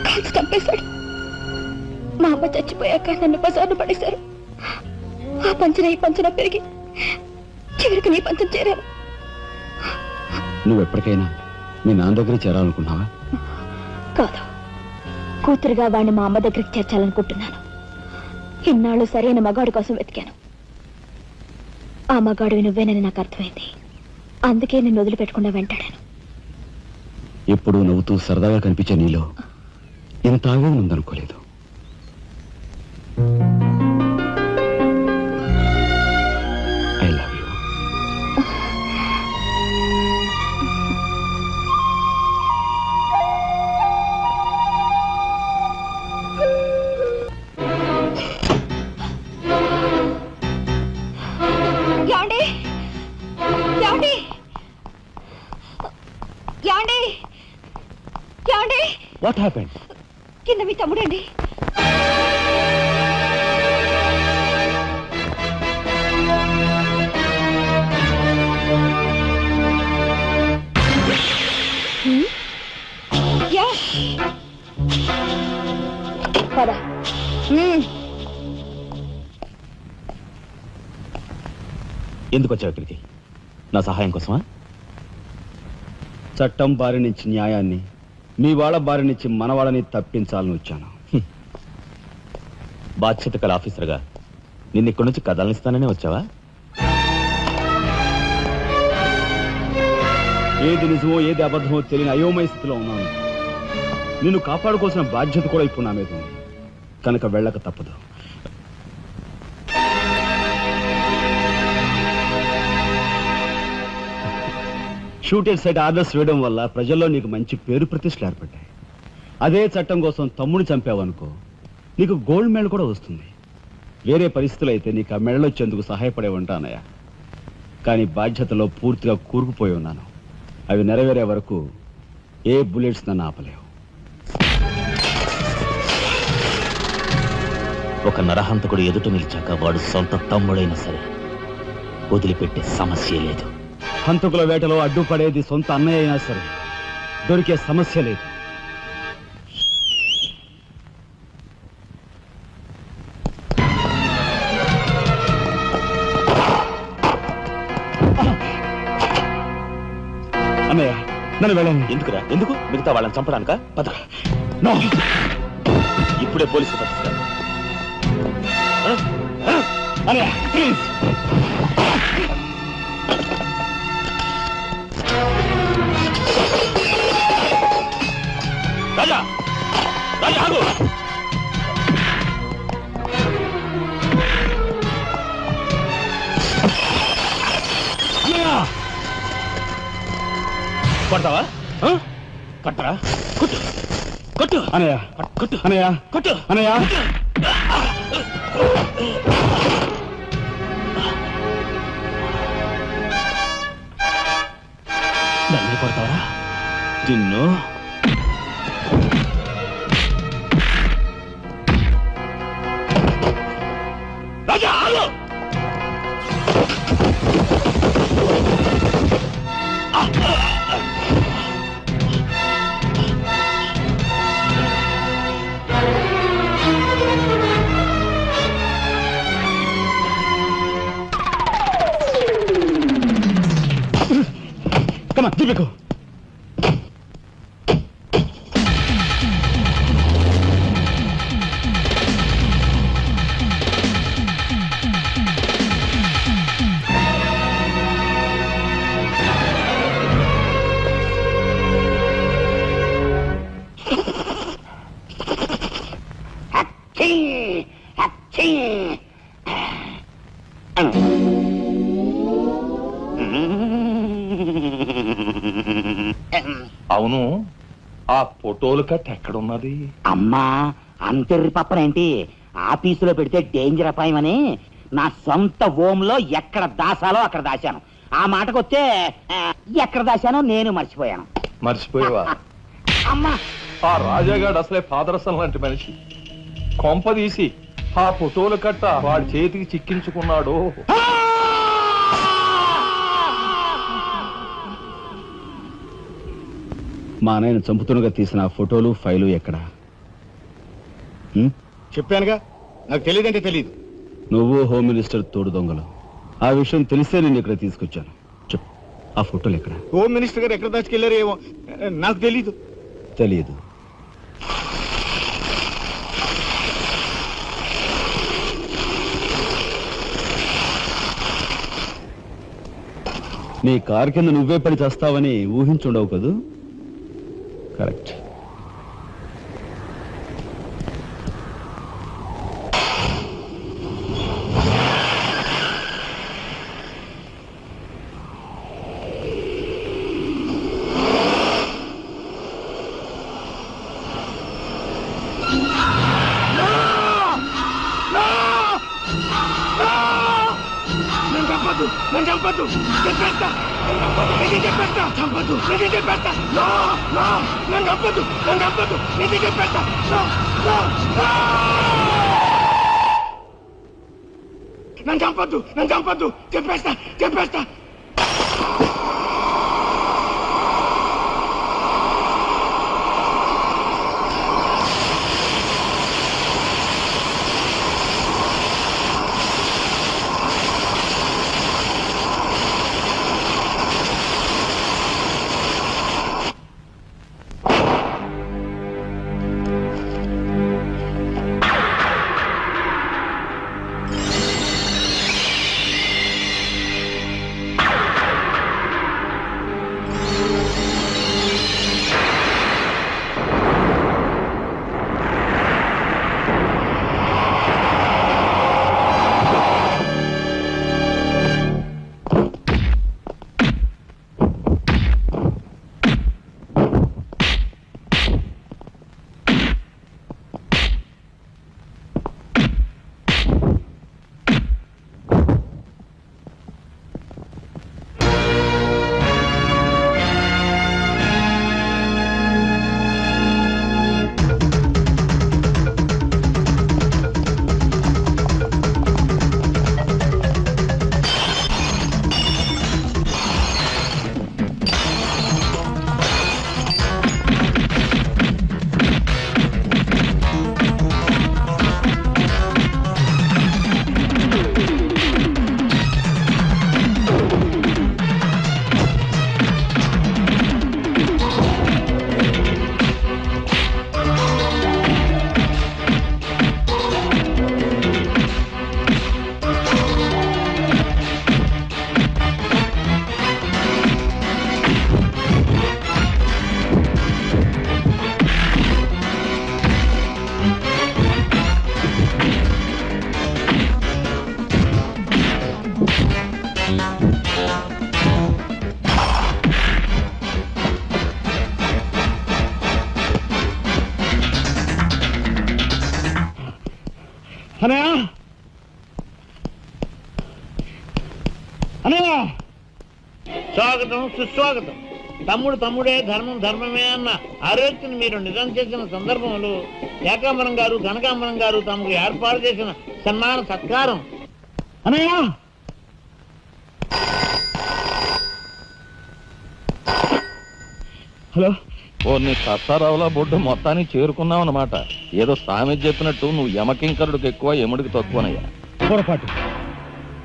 కాల్చి చంపేశాడు. మా అమ్మ చచ్చిపోయాక నన్ను బజార్ను పడేశారు. ఆ పంచన ఈ పంచన పెరిగి చివరికి నీ పంచం చేరాను. నువ్వు ఎప్పటికైనా మీ నాన్న దగ్గర చేరాలనుకున్నావా? కాదు, కూతురుగా వాడిని మా అమ్మ దగ్గరికి చేర్చాలనుకుంటున్నాను. ఇన్నాళ్ళు సరైన మగాడి కోసం వెతికాను. ఆ మగాడివి నువ్వేనని నాకు అర్థమైంది. అందుకే నేను వదిలిపెట్టకుండా వెంటాడాను. ఎప్పుడూ నవ్వుతూ సరదాగా కనిపించే నీలో ఇంత ఆవేదన ఉందనుకోలేదు. I love you. యాండి యాండి యాండి యాండి వాట్ హ్యాపెండ్? కింద మీ తమ్ముడండి. పద. ఎందుకు వచ్చావు ఇక్కడికి? నా సహాయం కోసమా? చట్టం బారి నుంచి న్యాయాన్ని, మీ వాళ్ళ బారి నుంచి మన వాళ్ళని తప్పించాలని వచ్చాను. బాధ్యత కల ఆఫీసర్గా నిన్ను ఇక్కడి నుంచి కదలనిస్తాననే వచ్చావా? ఏది నిజమో ఏది అబద్ధమో తెలియని అయోమయ స్థితిలో ఉన్నాను. నిన్ను కాపాడుకోవాల్సిన బాధ్యత కూడా ఇప్పుడు నా మీద ఉంది. కనుక వెళ్ళక తప్పదు. షూట్ అండ్ సైట్ ఆర్డర్స్ వేయడం వల్ల ప్రజల్లో నీకు మంచి పేరు ప్రతిష్టలు ఏర్పడ్డాయి. అదే చట్టం కోసం తమ్ముడు చంపావనుకో, నీకు గోల్డ్ మెడల్ కూడా వస్తుంది. వేరే పరిస్థితులు అయితే నీకు ఆ మెడల్ వచ్చేందుకు సహాయపడే ఉంటానయ్యా. కానీ బాధ్యతలో పూర్తిగా కూరుకుపోయి ఉన్నాను. అవి నెరవేరే వరకు ఏ బుల్లెట్స్ నన్ను ఆపలేవు. ఒక నరహంతకుడు ఎదుట నిలిచాక వాడు సొంత తమ్ముడైనా సరే వదిలిపెట్టే సమస్య లేదు. హంతకుల వేటలో అడ్డుపడేది సొంత అన్నయ్య అయినా సరే దొరికే సమస్య లేదు. అన్నయ్య నన్ను వెళ్ళండి. ఎందుకురా? ఎందుకు? మిగతా వాళ్ళని చంపడానిక? పద. నో, ఇప్పుడే పోలీసులు పట్టిస్తారు. అన్నయ్య ప్లీజ్. రాజా, రాజా ఆగు. కొడతావా? కట్టరా? కొట్టు, కొట్టు అన్నయ్య, కొట్టు, అన్నయ్య, కొట్టు, అన్నయ్య. నన్ను కొడతావా? నిన్ను రాజా ఆగు. Come on, దీపికు. అవును, ఆ ఫోటోలు కట్ ఎక్కడున్నది? అమ్మా అంతెర్రి పప్పనేంటి? ఆఫీసులో పెడితే డేంజర్ అపాయమని నా సొంత హోంలో ఎక్కడ దాసాలో అక్కడ దాశాను. ఆ మాటకొస్తే ఎక్కడ దాశానో నేను మర్చిపోయాను. మర్చిపోయావా? అమ్మా ఆ రాజాగాడు అసలే పాదరసం లాంటి మనిషి. కొంపదీసి ఆ ఫోటోలు కట్ట వాడి చేతికి చిక్కించుకున్నాడు. మా అన్నయ్యను చంపుతున్నగా తీసిన ఆ ఫోటోలు ఫైలు ఎక్కడ? చెప్పానుగా, నాకు తెలియదంటే తెలియదు. నువ్వు హోమ్ మినిస్టర్ తోడు దొంగలు. ఆ విషయం తెలిసే నేను ఇక్కడ తీసుకొచ్చాను. చెప్పు, ఆ ఫోటోలు ఎక్కడ? హోమ్ మినిస్టర్ గారు ఎక్కడ దాచుకెళ్లారో ఏమో నాకు తెలీదు. తెలియదు. నీ కారు కింద నువ్వే పడి చేస్తావని ఊహించుండవు కదూ? కరెక్ట్. నన్ను చంపద్దు, చెప్పేస్తా. నిజం చెప్పేస్తా. చంపద్దు, నిజం చెప్పేస్తా. నన్ను చంపద్దు, నన్ను చంపద్దు, నిజం చెప్పేస్తా. నన్ను చంపద్దు, నన్ను చంపద్దు, చెప్పేస్తా, చెప్పేస్తా. అనయ్య అనయ్య స్వాగతం సుస్వాగతం. తమ్ముడు తమ్ముడే, ధర్మం ధర్మమే అన్న ఆరోగ్యని మీరు నిజం చేసిన సందర్భంలో ఏకాంబరం గారు కనకాంబరం గారు తమకు ఏర్పాటు చేసిన సన్మాన సత్కారం. అనయ్య హలో. ఓ నీ సత్తారావుల బొడ్డు మొత్తానికి చేరుకున్నావు అన్నమాట. ఏదో సామెత చెప్పినట్టు నువ్వు యమకింకరుడికి ఎక్కువ యముడికి తక్కువనయ్యా. పొరపాటు.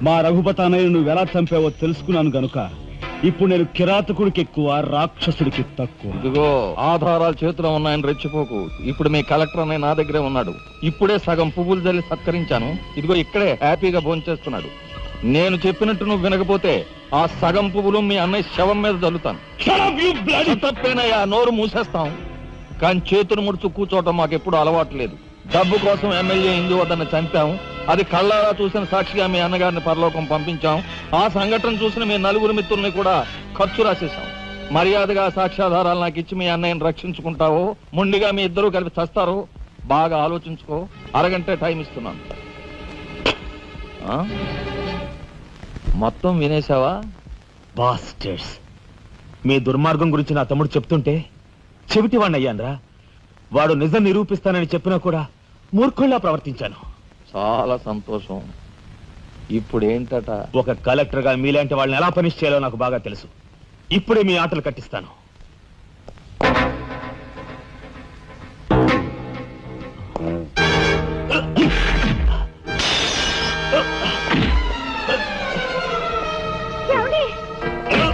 మా రఘుపతి అన్నయ్య నువ్వు ఎలా చంపావో తెలుసుకున్నాను గనుక ఇప్పుడు నేను కిరాతకుడికి ఎక్కువ, రాక్షసుడికి తక్కువ. ఇదిగో ఆధారాలు చేతిలో ఉన్నాయని రెచ్చిపోకు. ఇప్పుడు మీ కలెక్టర్ అన్నయ్య నా దగ్గరే ఉన్నాడు. ఇప్పుడే సగం పువ్వులు జల్లి సత్కరించాను. ఇదిగో ఇక్కడే హ్యాపీగా భోంచేస్తున్నాడు. నేను చెప్పినట్టు నువ్వు వినకపోతే ఆ సగం పువ్వులు మీ అన్నయ్య శవం మీద జల్లుతాను. తప్పేనయ్యా, నోరు మూసేస్తాం. కానీ చేతులు ముడుచు కూర్చోవటం మాకెప్పుడు అలవాటు లేదు. డబ్బు కోసం ఎమ్మెల్యే ఇందు వద్దన్న చంపాం. అది కళ్ళారా చూసిన సాక్షిగా మీ అన్నగారిని పరలోకం పంపించాం. ఆ సంఘటన చూసిన మీ నలుగురు మిత్రుల్ని కూడా ఖర్చు రాసేశాం. మర్యాదగా సాక్ష్యాధారాలు నాకు ఇచ్చి మీ అన్నయ్యని రక్షించుకుంటావో ముండిగా మీ ఇద్దరూ కలిపి చస్తారో బాగా ఆలోచించుకో. అరగంట టైం ఇస్తున్నాను. మొత్తం వినేశావా? బాస్టర్స్, మీ దుర్మార్గం గురించి నా తమ్ముడు చెప్తుంటే చెవిటి వాడిని అయ్యానరా. వాడు నిజం నిరూపిస్తానని చెప్పినా కూడా మూర్ఖుల్లా ప్రవర్తించాను. చాలా సంతోషం. ఇప్పుడు ఏంటట? ఒక కలెక్టర్ గా మీలాంటి వాళ్ళని ఎలా పనిష్ చేయాలో నాకు బాగా తెలుసు. ఇప్పుడే మీ ఆటలు కట్టిస్తాను.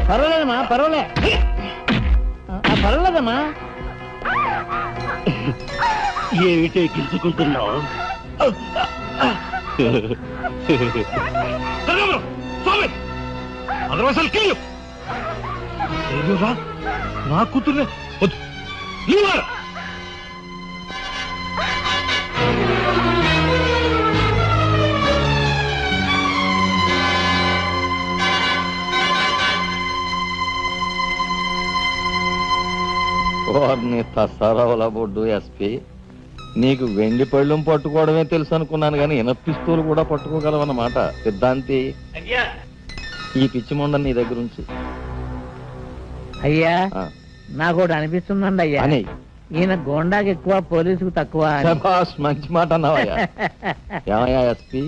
పర్వాలేదమ్మా, పర్వాలేదమ్మా. ఏమిటో గిల్చుకుంటున్నావు? నా కూతుర్నే వారిని తసారావుల బొడ్డు ఎస్పీ, నీకు వెండి పళ్ళం పట్టుకోవడమే తెలుసు అనుకున్నాను కానీ పిస్తూలు కూడా పట్టుకోగలవన్నమాట. సిద్ధాంతి, ఈ పిచ్చి మొండ నీ దగ్గర ఉంచి. అయ్యా, నాకు ఒకటి అనిపిస్తుందండి అయ్యా. అని ఈయన గోండాకి ఎక్కువ, పోలీసుకు తక్కువ. శభాష్, మంచి మాట అన్నావయ్యా. ఏమయ్యా ఎస్పీ,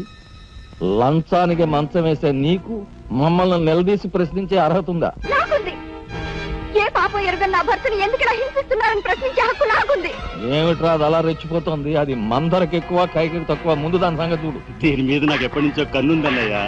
లంచానికి మంచం వేసే నీకు మమ్మల్ని నిలదీసి ప్రశ్నించే అర్హత ఉందా? ఏ పాపం ఎరుగని నా భర్తని ఎందుకు ఇలా హింసిస్తున్నారని ప్రశ్నించే హక్కు నాకుంది. ఏమిట్రా అది అలా రెచ్చిపోతుంది? అది మందరికి ఎక్కువ, కైకి తక్కువ. ముందు దాని సంగతి చూడు. దీని మీద నాకు ఎప్పటి నుంచో కన్నుందన్నయ్యా.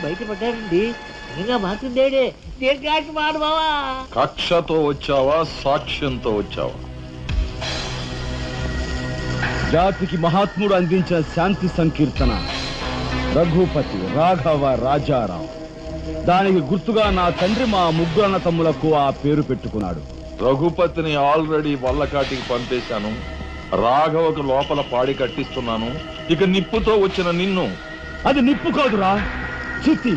బయటపడ్డాడండి. నిజంగా మాకుందేడే. దీర్ఘాకి మాడు బావా. కక్షతో వచ్చావా, సాక్ష్యంతో వచ్చావా? జాతికి మహాత్ముడు అందించిన శాంతి సంకీర్తన రఘుపతి రాఘవ రాజారాం. దానికి గుర్తుగా నా తండ్రి మా ముగ్గురు అన్న తమ్ములకు ఆ పేరు పెట్టుకున్నాడు. రఘుపతిని ఆల్రెడీ వల్లకాటికి పంపేశాను. రాఘవకు లోపల పాడి కట్టిస్తున్నాను. ఇక నిప్పుతో వచ్చిన నిన్ను. అది నిప్పు కాదురా, చితి.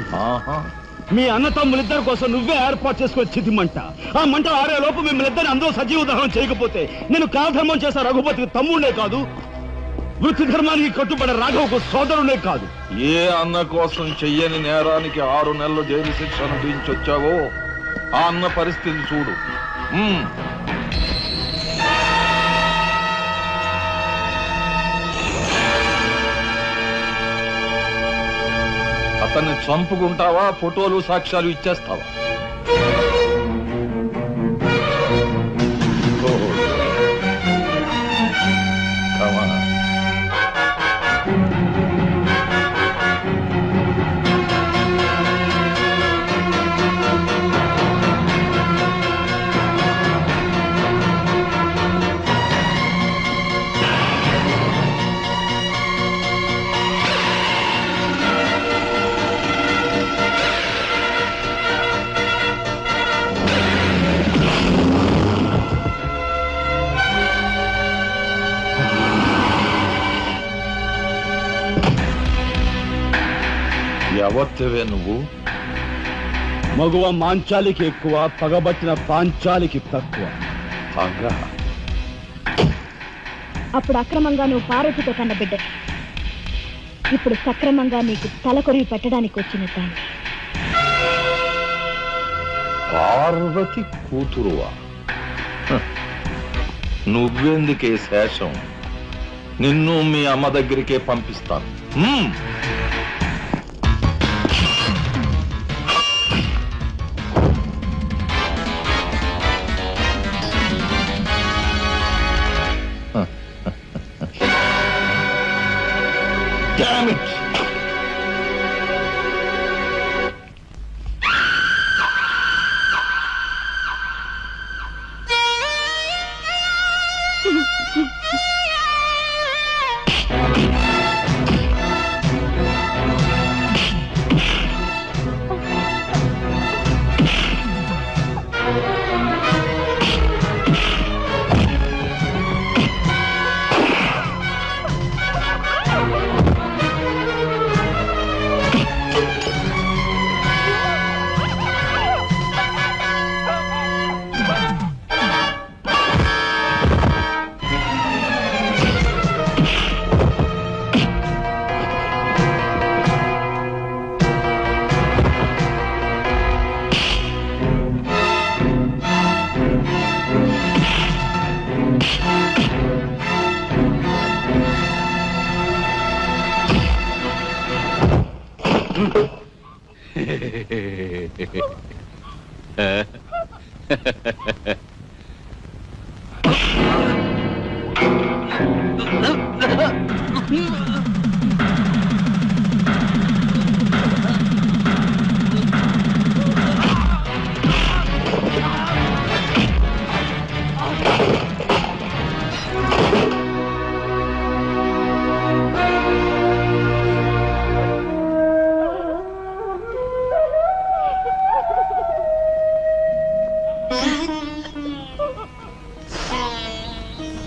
మీ అన్న తమ్ములిద్దరి కోసం నువ్వే ఏర్పాటు చేసుకుని చితి మంట. ఆ మంట ఆరే లోపు మిమ్మల్ని ఇద్దరిని అందరూ సజీవ దహనం చేయకపోతే నేను కాధర్మం చేసా రఘుపతికి తమ్ముడే కాదు. వృత్తి ధర్మానికి కట్టుబడే రాఘవకు సోదరుడే కాదు. ఏ అన్న కోసం చెయ్యని నేరానికి 6 నెలలు జైలు శిక్ష అనుభవించొచ్చావో ఆ అన్న పరిస్థితి చూడు. అతన్ని చంపుకుంటావా, ఫోటోలు సాక్ష్యాలు ఇచ్చేస్తావా? Come on. ఎవరివే నువ్వు? మగువ మాంచాలికి ఎక్కువ, పగబట్టిన పాంచాలికి తక్కువ. అప్పుడు అక్రమంగా నువ్వు పార్వతితో కన్న బిడ్డ, ఇప్పుడు సక్రమంగా నీకు తలకొరివి పెట్టడానికి వచ్చిన దాన్ని. పార్వతి కూతురువా? నువ్వెందుకే శేషం? నిన్ను మీ అమ్మ దగ్గరికే పంపిస్తాను. Damn it!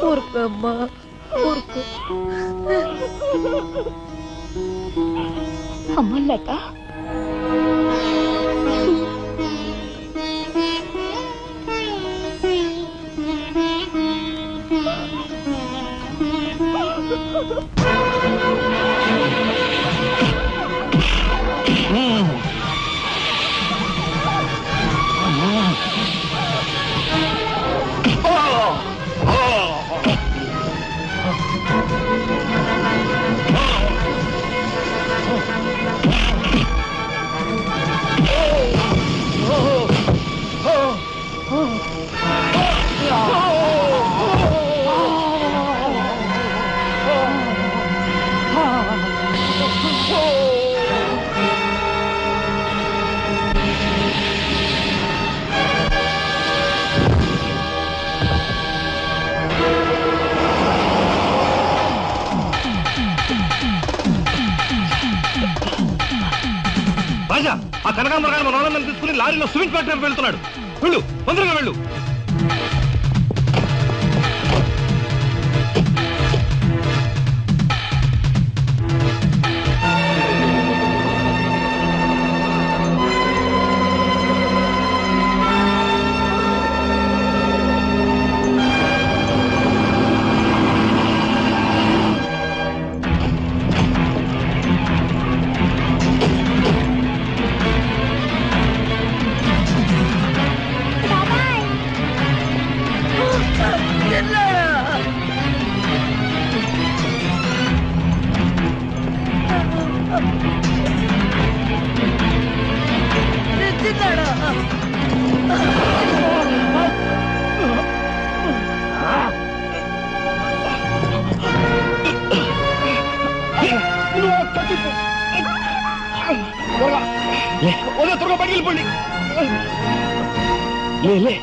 ఊరుకోమ్మా, ఊరుకో. అమ్మలత, రాజా, ఆ కనకాంబరగారు మన వాళ్ళని తీసుకుని లారీలో సిమెంట్ ఫ్యాక్టరీకి వెళ్తున్నాడు. వెళ్ళు, తొందరగా వెళ్ళు. త్వరగా వదిలే, త్వరగా బయటికి వెళ్ళిపోండి. లే బయటికి